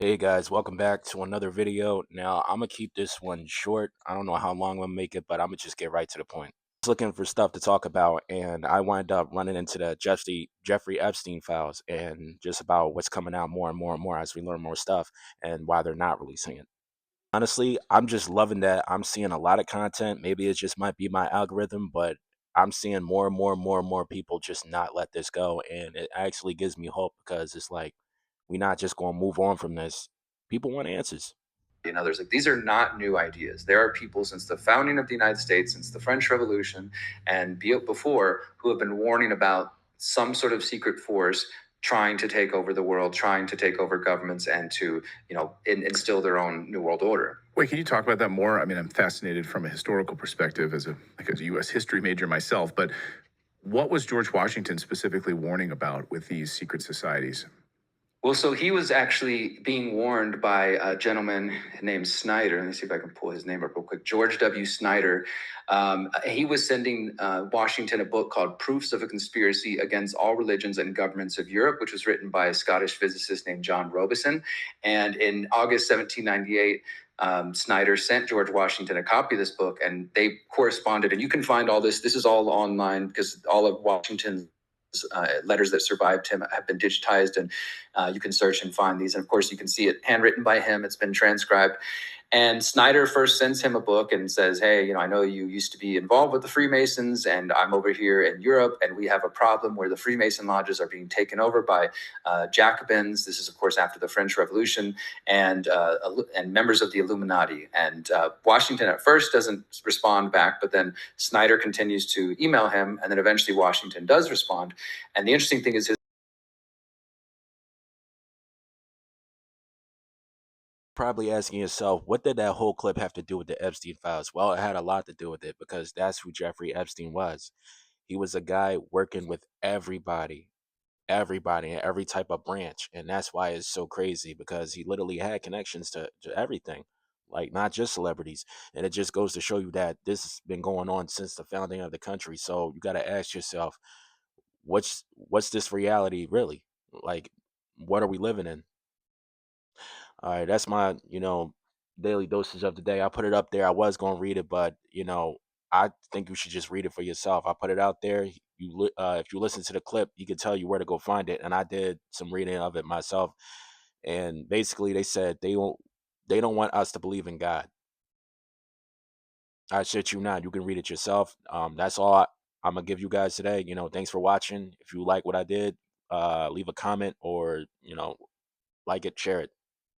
Hey guys, welcome back to another video. Now, I'm gonna keep this one short. I don't know how long I'm gonna make it, but I'm gonna just get right to the point. I was looking for stuff to talk about, and I wound up running into the Jeffrey Epstein files and just about what's coming out more and more and more as we learn more stuff and why they're not releasing it. Honestly, I'm just loving that I'm seeing a lot of content. Maybe it just might be my algorithm, but I'm seeing more and more and more and more people just not let this go. And it actually gives me hope because it's like we're not just going to move on from this. People want answers. And others. Like, these are not new ideas. There are people since the founding of the United States, since the French Revolution, and before, who have been warning about some sort of secret force trying to take over the world, trying to take over governments, and to instill their own new world order. Wait, can you talk about that more? I mean, I'm fascinated from a historical perspective as a U.S. history major myself, but what was George Washington specifically warning about with these secret societies? Well, so he was actually being warned by a gentleman named Snyder. Let me see if I can pull his name up real quick. George W. Snyder. He was sending Washington a book called Proofs of a Conspiracy Against All Religions and Governments of Europe, which was written by a Scottish physicist named John Robison. And in August 1798, Snyder sent George Washington a copy of this book, and they corresponded. And you can find all this. This is all online because all of Washington's letters that survived him have been digitized, and you can search and find these. And of course, you can see it handwritten by him. It's been transcribed. And Snyder first sends him a book and says, "Hey, I know you used to be involved with the Freemasons, and I'm over here in Europe, and we have a problem where the Freemason lodges are being taken over by Jacobins." This is, of course, after the French Revolution, and members of the Illuminati. And Washington at first doesn't respond back, but then Snyder continues to email him, and then eventually Washington does respond. And the interesting thing is his Probably asking yourself, what did that whole clip have to do with the Epstein files? Well, it had a lot to do with it because that's who Jeffrey Epstein was. He was a guy working with everybody in every type of branch. And that's why it's so crazy because he literally had connections to everything, like not just celebrities. And it just goes to show you that this has been going on since the founding of the country. So you got to ask yourself, what's this reality really? Like, what are we living in? All right, that's my, daily dosage of the day. I put it up there. I was going to read it, but, I think you should just read it for yourself. I put it out there. If you listen to the clip, you can tell you where to go find it. And I did some reading of it myself. And basically, they said they don't want us to believe in God. I shit you not. You can read it yourself. That's all I'm gonna give you guys today. Thanks for watching. If you like what I did, leave a comment or like it, share it.